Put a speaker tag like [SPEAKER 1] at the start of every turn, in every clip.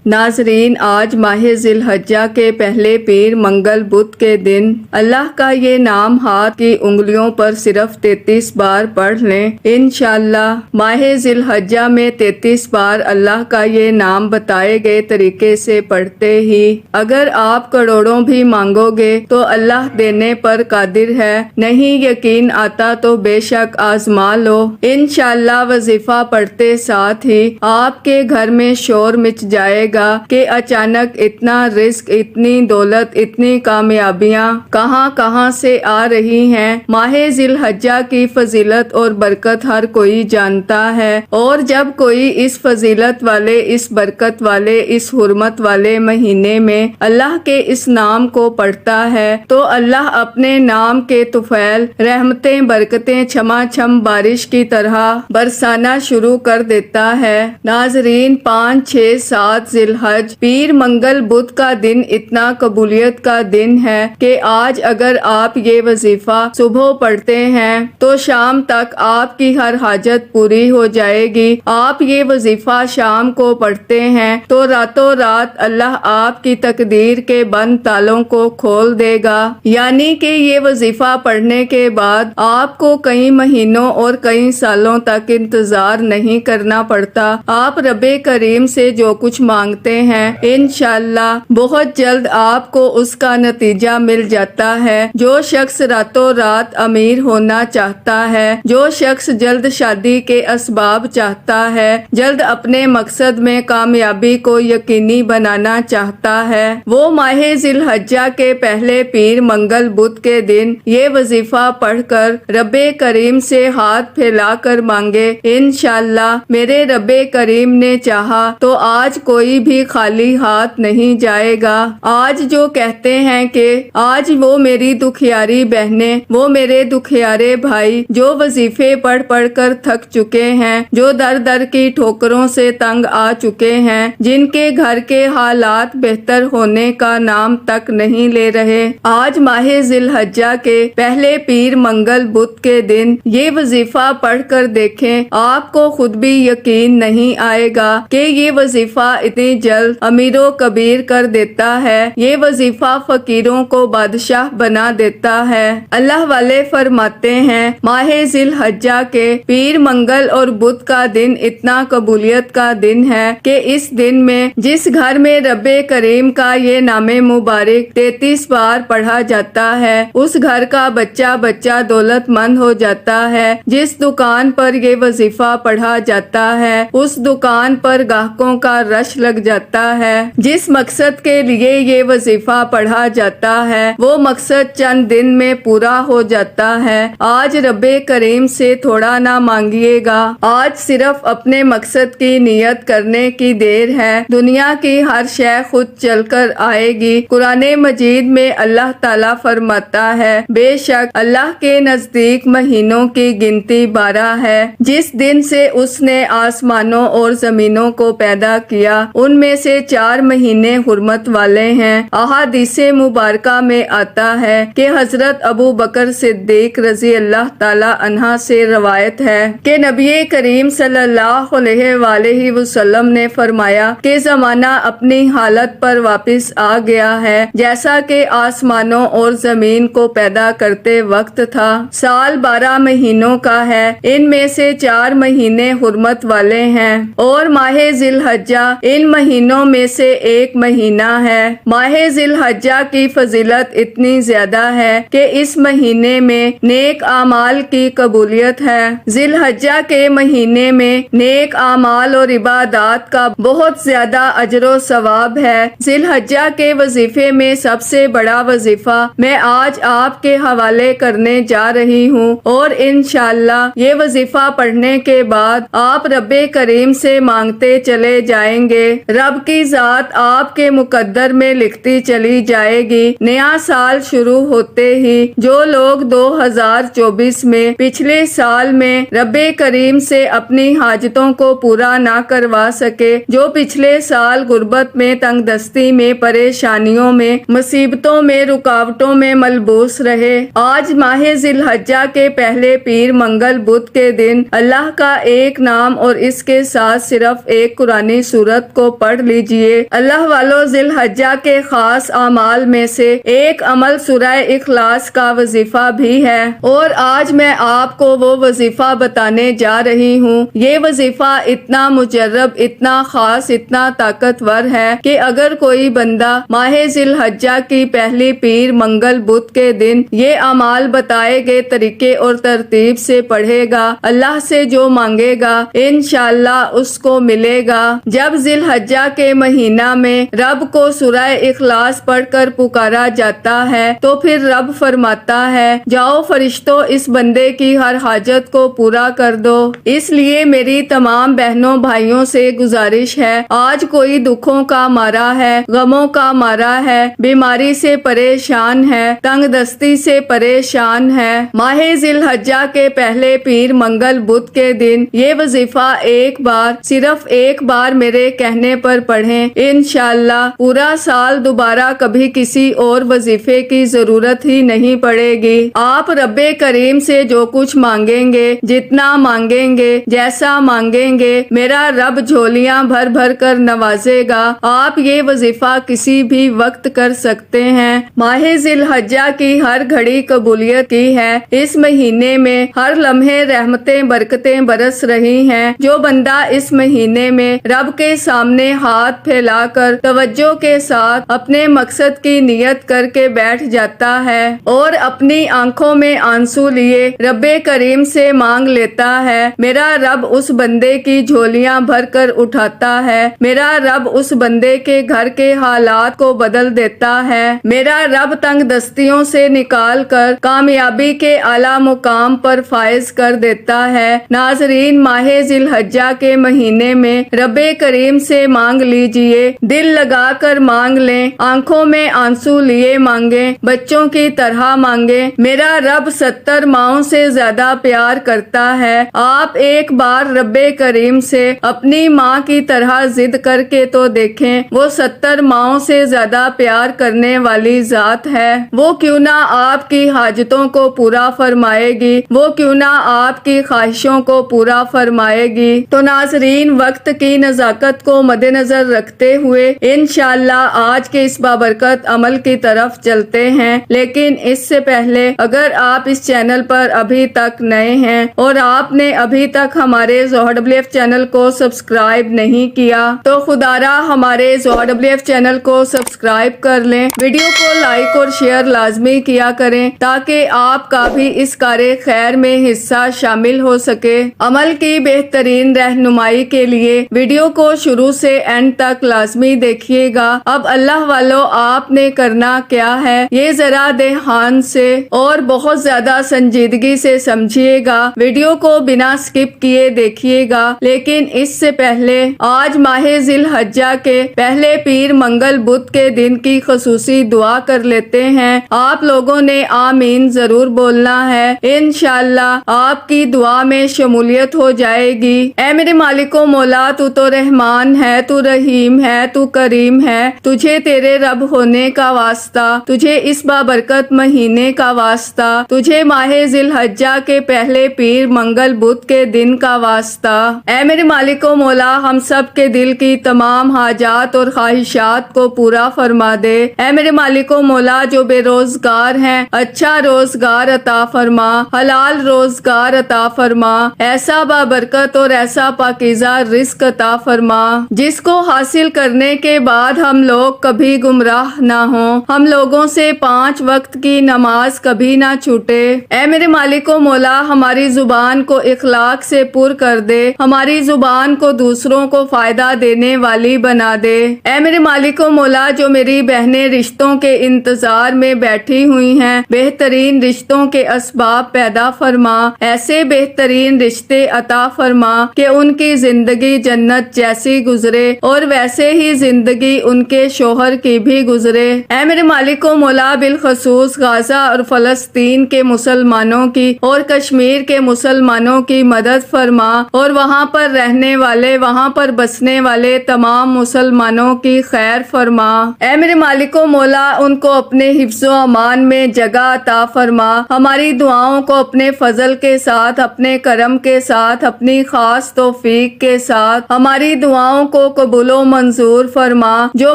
[SPEAKER 1] ناظرین، آج ماہ ذی الحجہ کے پہلے پیر منگل بدھ کے دن اللہ کا یہ نام ہاتھ کی انگلیوں پر صرف 33 بار پڑھ لیں انشاءاللہ۔ ماہ ذی الحجہ میں 33 بار اللہ کا یہ نام بتائے گئے طریقے سے پڑھتے ہی اگر آپ کروڑوں بھی مانگو گے تو اللہ دینے پر قادر ہے۔ نہیں یقین آتا تو بے شک آزما لو انشاءاللہ۔ وظیفہ پڑھتے ساتھ ہی آپ کے گھر میں شور مچ جائے گا کہ اچانک اتنا رزق، اتنی دولت، اتنی کامیابیاں کہاں سے آ رہی ہیں۔ ماہ ذی الحجہ کی فضیلت اور برکت ہر کوئی جانتا ہے، اور جب کوئی اس فضیلت والے، اس برکت والے، اس حرمت والے مہینے میں اللہ کے اس نام کو پڑھتا ہے تو اللہ اپنے نام کے طفیل رحمتیں، برکتیں چھما چھم بارش کی طرح برسانا شروع کر دیتا ہے۔ ناظرین، 5، 6، 7 ذی الحج پیر منگل بدھ کا دن اتنا قبولیت کا دن ہے کہ آج اگر آپ یہ وظیفہ صبح پڑھتے ہیں تو شام تک آپ کی ہر حاجت پوری ہو جائے گی۔ آپ یہ وظیفہ شام کو پڑھتے ہیں تو راتوں رات اللہ آپ کی تقدیر کے بند تالوں کو کھول دے گا، یعنی کہ یہ وظیفہ پڑھنے کے بعد آپ کو کئی مہینوں اور کئی سالوں تک انتظار نہیں کرنا پڑتا۔ آپ رب کریم سے جو کچھ مانگتے ہیں انشاءاللہ بہت جلد آپ کو اس کا نتیجہ مل جاتا ہے۔ جو شخص راتوں رات امیر ہونا چاہتا ہے، جو شخص جلد شادی کے اسباب چاہتا ہے، جلد اپنے مقصد میں کامیابی کو یقینی بنانا چاہتا ہے، وہ ماہ ذی الحجہ کے پہلے پیر منگل بدھ کے دن یہ وظیفہ پڑھ کر رب کریم سے ہاتھ پھیلا کر مانگے انشاءاللہ۔ میرے رب کریم نے چاہا تو آج کوئی بھی خالی ہاتھ نہیں جائے گا۔ آج جو کہتے ہیں کہ آج وہ میری دکھیاری بہنیں، وہ میرے دکھیارے بھائی جو وظیفے پڑھ پڑھ کر تھک چکے ہیں، جو در در کی ٹھوکروں سے تنگ آ چکے ہیں، جن کے گھر کے حالات بہتر ہونے کا نام تک نہیں لے رہے، آج ماہ ذی الحجہ کے پہلے پیر منگل بدھ کے دن یہ وظیفہ پڑھ کر دیکھیں، آپ کو خود بھی یقین نہیں آئے گا کہ یہ وظیفہ اتنی جلد امیر و کبیر کر دیتا ہے، یہ وظیفہ فقیروں کو بادشاہ بنا دیتا ہے۔ اللہ والے فرماتے ہیں ماہ ذی الحجہ کے پیر منگل اور بدھ کا دن اتنا قبولیت کا دن ہے کہ اس دن میں جس گھر میں رب کریم کا یہ نام مبارک 33 بار پڑھا جاتا ہے، اس گھر کا بچہ دولت مند ہو جاتا ہے۔ جس دکان پر یہ وظیفہ پڑھا جاتا ہے اس دکان پر گاہکوں کا رش لگ جاتا ہے۔ جس مقصد کے لیے یہ وظیفہ پڑھا جاتا ہے وہ مقصد چند دن میں پورا ہو جاتا ہے۔ آج رب کریم سے تھوڑا نہ مانگیے گا، آج صرف اپنے مقصد کی نیت کرنے کی دیر ہے، دنیا کی ہر شے خود چل کر آئے گی۔ قرآن مجید میں اللہ تعالیٰ فرماتا ہے بے شک اللہ کے نزدیک مہینوں کی گنتی 12 ہے۔ جس دن سے اس نے آسمانوں اور زمینوں کو پیدا کیا ان میں سے 4 مہینے حرمت والے ہیں۔ احادیث مبارکہ میں آتا ہے کہ حضرت ابو بکر صدیق رضی اللہ تعالی عنہ سے روایت ہے کہ نبی کریم صلی اللہ علیہ وآلہ وسلم نے فرمایا کہ زمانہ اپنی حالت پر واپس آ گیا ہے جیسا کہ آسمانوں اور زمین کو پیدا کرتے وقت تھا۔ سال 12 مہینوں کا ہے، ان میں سے 4 مہینے حرمت والے ہیں اور ماہ ذی الحجہ ان مہینوں میں سے ایک مہینہ ہے۔ ماہ ذی الحجہ کی فضیلت اتنی زیادہ ہے کہ اس مہینے میں نیک اعمال کی قبولیت ہے۔ ذی الحجہ کے مہینے میں نیک اعمال اور عبادات کا بہت زیادہ اجر و ثواب ہے۔ ذی الحجہ کے وظیفے میں سب سے بڑا وظیفہ میں آج آپ کے حوالے کرنے جا رہی ہوں، اور انشاءاللہ یہ وظیفہ پڑھنے کے بعد آپ رب کریم سے مانگتے چلے جائیں گے، رب کی ذات آپ کے مقدر میں لکھتی چلی جائے گی۔ نیا سال شروع ہوتے ہی جو لوگ 2024 میں پچھلے سال میں رب کریم سے اپنی حاجتوں کو پورا نہ کروا سکے، جو پچھلے سال غربت میں، تنگ دستی میں، پریشانیوں میں، مصیبتوں میں، رکاوٹوں میں ملبوس رہے، آج ماہ ذی الحجہ کے پہلے پیر منگل بدھ کے دن اللہ کا ایک نام اور اس کے ساتھ صرف ایک قرآنی سورت کو پڑھ لیجئے۔ اللہ والو، ذی الحجہ کے خاص اعمال میں سے ایک عمل سورہ اخلاص کا وظیفہ بھی ہے، اور آج میں آپ کو وہ وظیفہ بتانے جا رہی ہوں۔ یہ وظیفہ اتنا مجرب، اتنا خاص، اتنا طاقتور ہے کہ اگر کوئی بندہ ماہ ذی الحجہ کی پہلی پیر، منگل، بدھ کے دن یہ اعمال بتائے گئے طریقے اور ترتیب سے پڑھے گا، اللہ سے جو مانگے گا انشاءاللہ اس کو ملے گا۔ جب ذی الحجہ کے مہینہ میں رب کو سورہ اخلاص پڑھ کر پکارا جاتا ہے تو پھر رب فرماتا ہے، جاؤ فرشتوں، اس بندے کی ہر حاجت کو پورا کر دو۔ اس لیے میری تمام بہنوں بھائیوں سے گزارش ہے، آج کوئی دکھوں کا مارا ہے، غموں کا مارا ہے، بیماری سے پریشان ہے، تنگ دستی سے پریشان ہے، ماہ ذی الحجہ کے پہلے پیر، منگل، بدھ کے دن یہ وظیفہ ایک بار، صرف ایک بار میرے کہنے پر پڑھیں، انشاءاللہ پورا سال دوبارہ کبھی کسی اور وظیفے کی ضرورت ہی نہیں پڑے گی۔ آپ رب کریم سے جو کچھ مانگیں گے، جتنا مانگیں گے، جیسا مانگیں گے، میرا رب جھولیاں بھر بھر کر نوازے گا۔ آپ یہ وظیفہ کسی بھی وقت کر سکتے ہیں۔ ماہ ذی الحجہ کی ہر گھڑی قبولیت کی ہے، اس مہینے میں ہر لمحے رحمتیں برکتیں برس رہی ہیں۔ جو بندہ اس مہینے میں رب کے سامنے ہاتھ پھیلا کر توجہ کے ساتھ اپنے مقصد کی نیت کر کے بیٹھ جاتا ہے اور اپنی آنکھوں میں آنسو لیے رب کریم سے مانگ لیتا ہے، میرا رب اس بندے کی جھولیاں بھر کر اٹھاتا ہے، میرا رب اس بندے کے گھر کے حالات کو بدل دیتا ہے، میرا رب تنگ دستیوں سے نکال کر کامیابی کے اعلیٰ مقام پر فائز کر دیتا ہے۔ ناظرین، ماہ ذی الحجہ کے مہینے میں رب کریم سے مانگ لیجئے، دل لگا کر مانگ لیں، آنکھوں میں آنسو لیے مانگیں، بچوں کی طرح مانگیں۔ میرا رب 70 ماؤں سے زیادہ پیار کرتا ہے۔ آپ ایک بار رب کریم سے اپنی ماں کی طرح ضد کر کے تو دیکھیں، وہ 70 ماؤں سے زیادہ پیار کرنے والی ذات ہے۔ وہ کیوں نہ آپ کی حاجتوں کو پورا فرمائے گی، وہ کیوں نہ آپ کی خواہشوں کو پورا فرمائے گی۔ تو ناظرین، وقت کی نزاکت کو مد نظر رکھتے ہوئے انشاءاللہ آج کے اس بابرکت عمل کی طرف چلتے ہیں، لیکن اس سے پہلے اگر آپ اس چینل پر ابھی تک نئے ہیں اور آپ نے ابھی تک ہمارے ZOHRWF چینل کو سبسکرائب نہیں کیا تو خدا را ہمارے ZOHRWF چینل کو سبسکرائب کر لیں، ویڈیو کو لائک اور شیئر لازمی کیا کریں تاکہ آپ کا بھی اس کار خیر میں حصہ شامل ہو سکے۔ عمل کی بہترین رہنمائی کے لیے ویڈیو کو شروع سے اینڈ تک لازمی دیکھیے گا۔ اب اللہ والو، آپ نے کرنا کیا ہے، یہ ذرا دھیان سے اور بہت زیادہ سنجیدگی سے سمجھیے گا، ویڈیو کو بنا سکپ کیے دیکھیے گا۔ لیکن اس سے پہلے آج ماہ ذی الحجہ کے پہلے پیر، منگل، بدھ کے دن کی خصوصی دعا کر لیتے ہیں۔ آپ لوگوں نے آمین ضرور بولنا ہے، انشاءاللہ آپ کی دعا میں شمولیت ہو جائے گی۔ اے میرے مالک و مولا، تو رحمان ہے، تو رحیم ہے، تو کریم ہے، تجھے تیرے رب ہونے کا واسطہ، تجھے اس بابرکت مہینے کا واسطہ، تجھے ماہ ذی الحجہ کے پہلے پیر، منگل، بدھ کے دن کا واسطہ۔ اے میرے مالک و مولا، ہم سب کے دل کی تمام حاجات اور خواہشات کو پورا فرما دے۔ اے میرے مالک و مولا، جو بے روزگار ہیں اچھا روزگار عطا فرما، حلال روزگار عطا فرما، ایسا بابرکت اور ایسا پاکیزہ رزق عطا فرما جس کو حاصل کرنے کے بعد ہم لوگ کبھی گمراہ نہ ہوں، ہم لوگوں سے 5 وقت کی نماز کبھی نہ چھوٹے۔ اے میرے مالک و مولا، ہماری زبان کو اخلاق سے پر کر دے، ہماری زبان کو دوسروں کو فائدہ دینے والی بنا دے۔ اے میرے مالک و مولا، جو میری بہنیں رشتوں کے انتظار میں بیٹھی ہوئی ہیں، بہترین رشتوں کے اسباب پیدا فرما، ایسے بہترین رشتے عطا فرما کہ ان کی زندگی جنت جیسی گزرے اور ویسے ہی زندگی ان کے شوہر کی بھی گزرے۔ اے میرے مالک و مولا، بالخصوص غزہ اور فلسطین کے مسلمانوں کی اور کشمیر کے مسلمانوں کی مدد فرما اور وہاں پر رہنے والے، وہاں پر بسنے والے تمام مسلمانوں کی خیر فرما۔ اے میرے مالک و مولا، ان کو اپنے حفظ و امان میں جگہ عطا فرما، ہماری دعاؤں کو اپنے فضل کے ساتھ، اپنے کرم کے ساتھ، اپنی خاص توفیق کے ساتھ ہماری دعاؤں کو کو قبول و منظور فرما، جو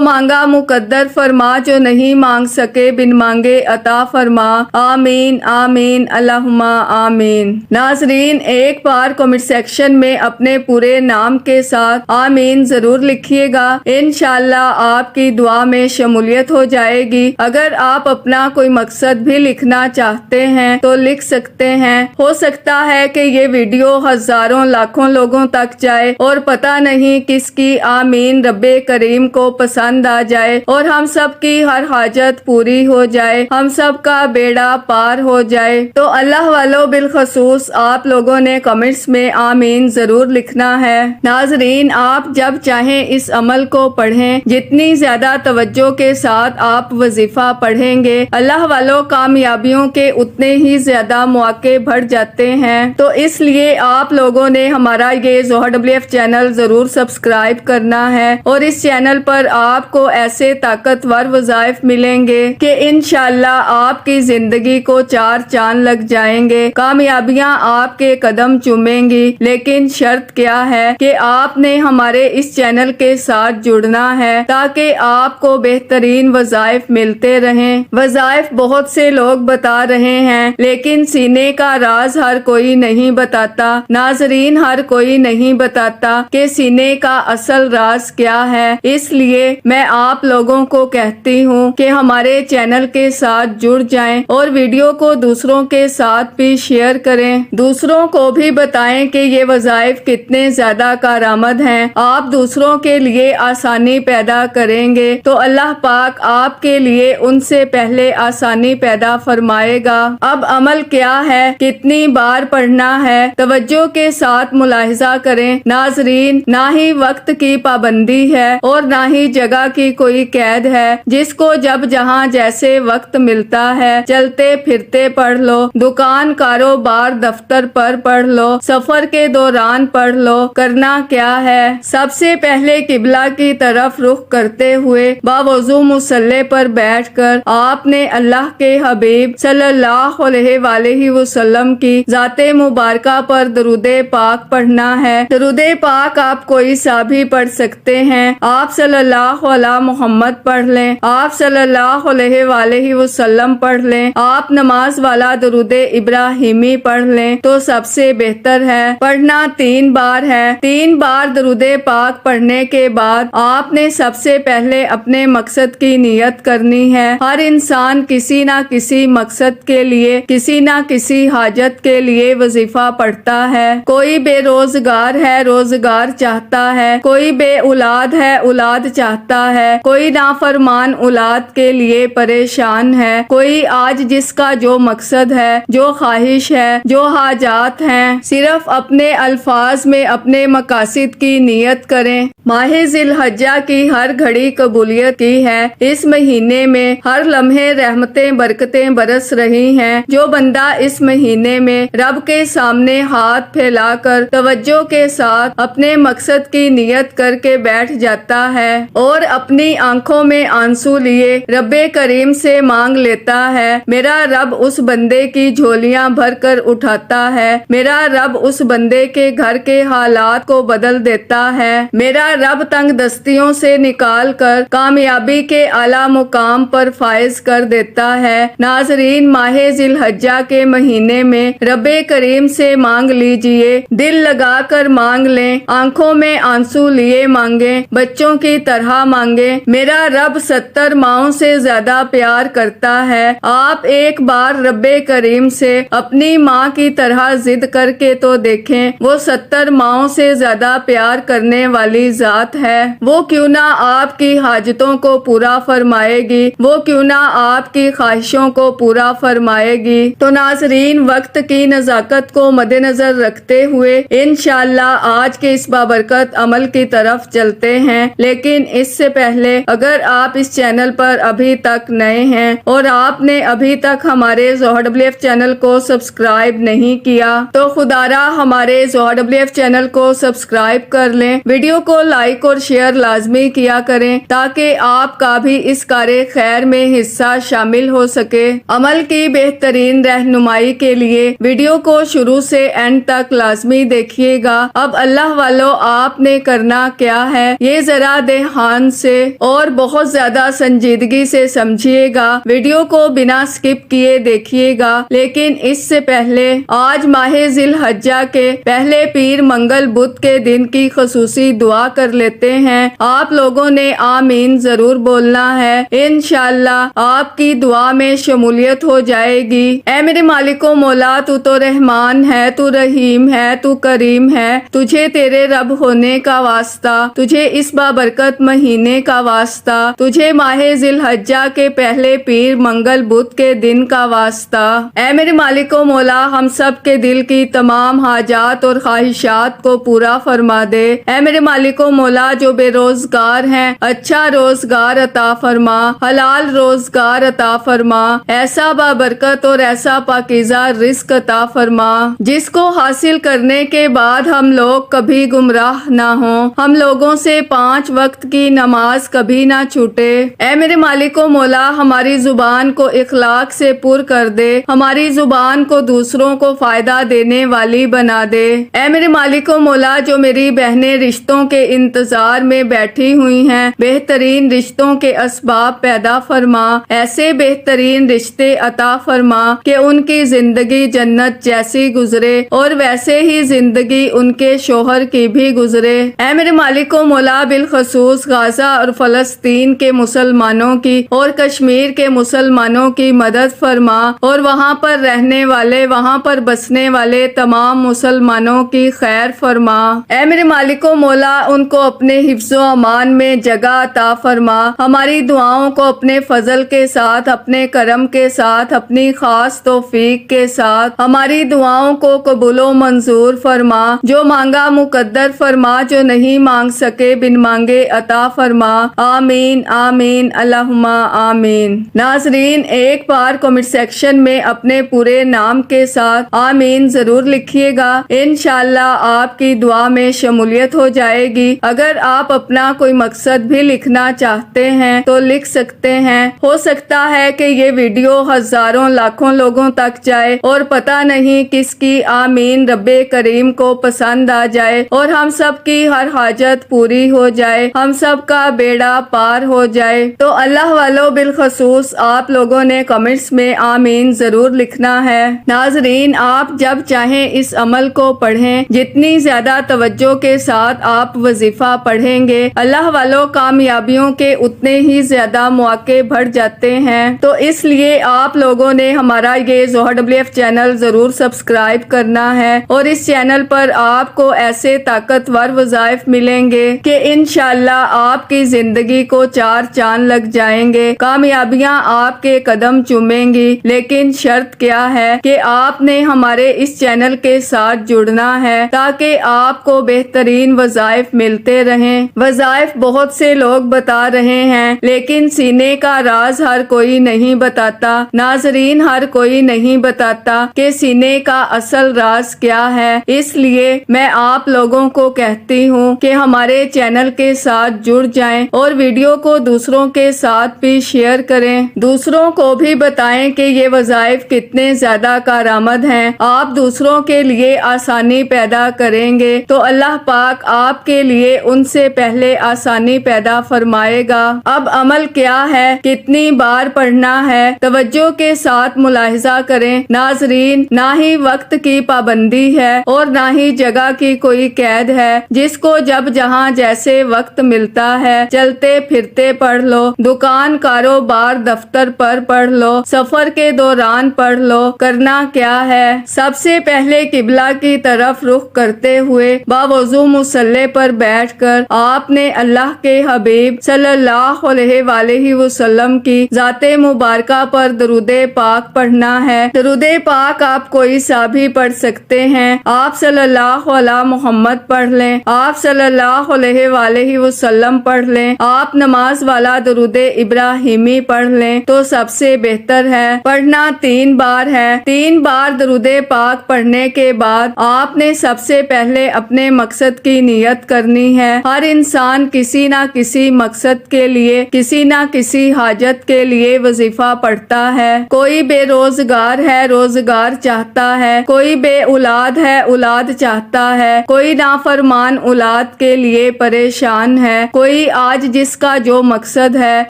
[SPEAKER 1] مانگا مقدر فرما، جو نہیں مانگ سکے بن مانگے عطا فرما، آمین آمین اللہم آمین۔ ناظرین، ایک بار کمنٹ سیکشن میں اپنے پورے نام کے ساتھ آمین ضرور لکھیے گا، انشاءاللہ آپ کی دعا میں شمولیت ہو جائے گی۔ اگر آپ اپنا کوئی مقصد بھی لکھنا چاہتے ہیں تو لکھ سکتے ہیں، ہو سکتا ہے کہ یہ ویڈیو ہزاروں لاکھوں لوگوں تک جائے اور پتہ نہیں کس کی آمین رب کریم کو پسند آ جائے اور ہم سب کی ہر حاجت پوری ہو جائے، ہم سب کا بیڑا پار ہو جائے۔ تو اللہ والو بالخصوص آپ لوگوں نے کمنٹس میں آمین ضرور لکھنا ہے۔ ناظرین، آپ جب چاہیں اس عمل کو پڑھیں، جتنی زیادہ توجہ کے ساتھ آپ وظیفہ پڑھیں گے، اللہ والو کامیابیوں کے اتنے ہی زیادہ مواقع بڑھ جاتے ہیں۔ تو اس لیے آپ لوگوں نے ہمارا یہ ZoHerWF چینل ضرور سبسکرائب کرنا ہے، اور اس چینل پر آپ کو ایسے طاقتور وظائف ملیں گے کہ انشاءاللہ آپ کی زندگی کو چار چاند لگ جائیں گے، کامیابیاں آپ کے قدم چومیں گی۔ لیکن شرط کیا ہے کہ آپ نے ہمارے اس چینل کے ساتھ جڑنا ہے تاکہ آپ کو بہترین وظائف ملتے رہیں۔ وظائف بہت سے لوگ بتا رہے ہیں، لیکن سینے کا راز ہر کوئی نہیں بتاتا۔ ناظرین، ہر کوئی نہیں بتاتا کہ سینے کا اصل راز کیا ہے، اس لیے میں آپ لوگوں کو کہتی ہوں کہ ہمارے چینل کے ساتھ جڑ جائیں اور ویڈیو کو دوسروں کے ساتھ بھی شیئر کریں، دوسروں کو بھی بتائیں کہ یہ وظائف کتنے زیادہ کارآمد ہیں۔ آپ دوسروں کے لیے آسانی پیدا کریں گے تو اللہ پاک آپ کے لیے ان سے پہلے آسانی پیدا فرمائے گا۔ اب عمل کیا ہے، کتنی بار پڑھنا ہے، توجہ کے ساتھ ملاحظہ کریں۔ ناظرین، نہ ہی وقت کی پابندی ہے اور نہ ہی جگہ کی کوئی قید ہے، جس کو جب جہاں جیسے وقت ملتا ہے چلتے پھرتے پڑھ لو، دکان کاروبار دفتر پر پڑھ لو، سفر کے دوران پڑھ لو۔ کرنا کیا ہے، سب سے پہلے قبلہ کی طرف رخ کرتے ہوئے باوضو مصلی پر بیٹھ کر آپ نے اللہ کے حبیب صلی اللہ علیہ وآلہ وسلم کی ذات مبارکہ پر درود پاک پڑھنا ہے۔ درود پاک آپ کوئی سا بھی پڑھ سکتے ہیں، آپ صلی اللہ علیہ محمد پڑھ لیں، آپ صلی اللہ علیہ وآلہ وسلم پڑھ لیں، آپ نماز والا درود ابراہیمی پڑھ لیں تو سب سے بہتر ہے۔ پڑھنا 3 بار ہے۔ 3 بار درود پاک پڑھنے کے بعد آپ نے سب سے پہلے اپنے مقصد کی نیت کرنی ہے۔ ہر انسان کسی نہ کسی مقصد کے لیے، کسی نہ کسی حاجت کے لیے وظیفہ پڑھتا ہے۔ کوئی بے روزگار ہے، روزگار چاہتا ہے، کوئی بے اولاد ہے، اولاد چاہتا ہے، کوئی نافرمان اولاد کے لیے پریشان ہے، کوئی آج جس کا جو مقصد ہے، جو خواہش ہے، جو حاجات ہیں، صرف اپنے الفاظ میں اپنے مقاصد کی نیت کریں۔ ماہ ذی الحجہ کی ہر گھڑی قبولیت کی ہے، اس مہینے میں ہر لمحے رحمتیں برکتیں برس رہی ہیں۔ جو بندہ اس مہینے میں رب کے سامنے ہاتھ پھیلا کر توجہ کے ساتھ اپنے مقصد کی نیت کر کے بیٹھ جاتا ہے اور اپنی آنکھوں میں آنسو لیے رب کریم سے مانگ لیتا ہے، میرا رب اس بندے کی جھولیاں بھر کر اٹھاتا ہے، میرا رب اس بندے کے گھر کے حالات کو بدل دیتا ہے، میرا رب تنگ دستیوں سے نکال کر کامیابی کے اعلیٰ مقام پر فائز کر دیتا ہے۔ ناظرین، ماہ ذی الحجہ کے مہینے میں رب کریم سے مانگ لیجئے، دل لگا کر مانگ لیں، آنکھوں میں آنسو لیے مانگیں، بچوں کی طرح مانگیں۔ میرا رب 70 ماؤں سے زیادہ پیار کرتا ہے۔ آپ ایک بار رب کریم سے اپنی ماں کی طرح ضد کر کے تو دیکھیں، وہ 70 ماؤں سے زیادہ پیار کرنے والی ذات ہے۔ وہ کیوں نہ آپ کی حاجتوں کو پورا فرمائے گی، وہ کیوں نہ آپ کی خواہشوں کو پورا فرمائے گی۔ تو ناظرین، وقت کی نزاکت کو مد نظر رکھتے ہوئے انشاءاللہ آج کے اس بابرکت عمل کی طرف چلتے ہیں۔ لیکن اس سے پہلے اگر آپ اس چینل پر ابھی تک نئے ہیں اور آپ نے ابھی تک ہمارے ZoHerWF چینل کو سبسکرائب نہیں کیا تو خدا را ہمارے ZoHerWF چینل کو سبسکرائب کر لیں، ویڈیو کو لائک اور شیئر لازمی کیا کریں تاکہ آپ کا بھی اس کار خیر میں حصہ شامل ہو سکے۔ عمل کی بہترین رہنمائی کے لیے ویڈیو کو شروع سے اینڈ تک لازمی دیکھیے گا۔ اب اللہ والو، آپ نے کرنا کیا ہے، یہ ذرا دھیان سے اور بہت زیادہ سنجیدگی سے سمجھیے گا۔ ویڈیو کو بنا سکپ کیے دیکھیے گا، لیکن اس سے پہلے آج ماہ ذی الحجہ کے پہلے پیر منگل بدھ کے دن کی خصوصی دعا کر لیتے ہیں۔ آپ لوگوں نے آمین ضرور بولنا ہے، انشاءاللہ آپ کی دعا میں شمولیت ہو جائے گی۔ اے میرے مالک و مولا، تو رحمان ہے، تو رحیم ہے، تو کریم ہے، تجھے تیرے رب ہونے کا واسطہ، تجھے اس بابرکت مہینے کا واسطہ، تجھے ماہ ذی الحجہ کے پہلے پیر منگل بدھ کے دن کا واسطہ۔ اے میرے مالک و مولا، ہم سب کے دل کی تمام حاجات اور خواہشات کو پورا فرما دے۔ اے میرے مالک و مولا، جو بے روزگار ہیں اچھا روزگار عطا فرما، حلال روزگار عطا فرما، ایسا بابرکت اور ایسا پاکیزہ رزق عطا فرما جس کو حاصل کرنے کے بعد ہم لوگ کبھی گمراہ نہ ہوں، ہم لوگوں سے 5 وقت کی نماز کبھی نہ چھوٹے۔ اے میرے مالک و مولا، ہماری زبان کو اخلاق سے پر کر دے، ہماری زبان کو دوسروں کو فائدہ دینے والی بنا دے۔ اے میرے مالک و مولا، جو میری بہنیں رشتوں کے انتظار میں بیٹھی ہوئی ہیں، بہترین رشتوں کے اسباب پیدا فرما، ایسے بہترین رشتے عطا فرما کہ ان کی زندگی جنت جیسی گزرے اور ویسے ہی زندگی ان کے شوہر کی بھی گزرے۔ اے میرے مالک و مولا، بالخصوص غزہ اور فلسطین کے مسلمانوں کی اور کشمیر کے مسلمانوں کی مدد فرما، اور وہاں پر رہنے والے، وہاں پر بسنے والے تمام مسلمانوں کی خیر فرما۔ اے میرے مالک و مولا، ان کو اپنے حفظ و امان میں جگہ عطا فرما، ہماری دعاؤں کو اپنے فضل کے ساتھ، اپنے کرم کے ساتھ، اپنی خاص توفیق کے ساتھ ہماری دعاؤں کو قبول و منظور فرما، جو مانگا مقدر فرما، جو نہیں مانگ سکے بن مانگے عطا فرما۔ آمین آمین اللہم آمین۔ ناظرین، ایک بار کمنٹ سیکشن میں اپنے پورے نام کے ساتھ آمین ضرور لکھیے گا، انشاءاللہ آپ کی دعا میں شمولیت ہو جائے گی۔ اگر آپ اپنا کوئی مقصد بھی لکھنا چاہتے ہیں تو لکھ سکتے ہیں، ہو سکتا ہے کہ یہ ویڈیو ہزاروں لاکھوں لوگوں تک جائے اور پتہ نہیں کس کی آمین رب کریم کو پسند آ جائے اور ہم سب کی ہر حاجت پوری ہو جائے، ہم سب کا بیڑا پار ہو جائے۔ تو اللہ والو، بالخصوص آپ لوگوں نے کمنٹس میں آمین ضرور لکھنا ہے۔ ناظرین، آپ جب چاہیں اس عمل کو پڑھیں، جتنی زیادہ توجہ کے ساتھ آپ وظیفہ پڑھیں گے، اللہ والو کامیابیوں کے اتنے ہی زیادہ مواقع بڑھ جاتے ہیں۔ تو اس لیے آپ لوگوں نے ہمارا یہ ZohraWF چینل ضرور سبسکرائب کرنا ہے، اور اس چینل پر آپ کو ایسے طاقتور وظائف ملیں گے کہ انشاءاللہ آپ کی زندگی کو 4 چاند لگ جائیں گے، کامیابیاں آپ کے قدم چومیں گی۔ لیکن شرط کیا ہے کہ آپ نے ہمارے اس چینل کے ساتھ جڑنا ہے تاکہ آپ کو بہترین وظائف ملتے رہیں۔ وظائف بہت سے لوگ بتا رہے ہیں، لیکن سینے کا راز ہر کوئی نہیں بتاتا۔ ناظرین، ہر کوئی نہیں بتاتا کہ سینے کا اصل راز کیا ہے، اس لیے میں آپ لوگوں کو کہتی ہوں کہ ہمارے چینل کے ساتھ جڑ جائیں اور ویڈیو کو دوسروں کے ساتھ بھی شیئر کریں، دوسروں کو بھی بتائیں کہ یہ وظائف کتنے زیادہ کارآمد ہیں۔ آپ دوسروں کے لیے آسانی پیدا کریں گے تو اللہ پاک آپ کے لیے ان سے پہلے آسانی پیدا فرمائے گا۔ اب عمل کیا ہے، کتنی بار پڑھنا ہے، توجہ کے ساتھ ملاحظہ کریں۔ ناظرین، نہ ہی وقت کی پابندی ہے اور نہ ہی جگہ کی کوئی قید ہے، جس کو جب جہاں جیسے وقت ملتا ہے چلتے پھرتے پڑھ لو، دکان کاروبار دفتر پر پڑھ لو، سفر کے دوران پڑھ لو۔ کرنا کیا ہے، سب سے پہلے قبلہ کی طرف رخ کرتے ہوئے باوضو مصلی پر بیٹھ کر آپ نے اللہ کے حبیب صلی اللہ علیہ وآلہ وسلم کی ذات مبارکہ پر درود پاک پڑھنا ہے۔ درود پاک آپ کوئی سا بھی پڑھ سکتے ہیں، آپ صلی اللہ علیہ محمد پڑھ لیں، آپ صلی اللہ علیہ وآلہ وسلم پڑھ لیں، آپ نماز والا درود ابراہیمی پڑھ لیں تو سب سے بہتر ہے۔ پڑھنا 3 بار ہے۔ 3 بار درود پاک پڑھنے کے بعد آپ نے سب سے پہلے اپنے مقصد کی نیت کرنی کرنی ہے۔ ہر انسان کسی نہ کسی مقصد کے لیے، کسی نہ کسی حاجت کے لیے وظیفہ پڑھتا ہے۔ کوئی بے روزگار ہے، روزگار چاہتا ہے۔ کوئی بے اولاد ہے، اولاد چاہتا ہے۔ کوئی نافرمان اولاد کے لیے پریشان ہے۔ کوئی آج جس کا جو مقصد ہے،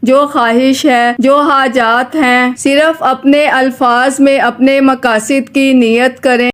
[SPEAKER 1] جو خواہش ہے، جو حاجات ہیں، صرف اپنے الفاظ میں اپنے مقاصد کی نیت کریں۔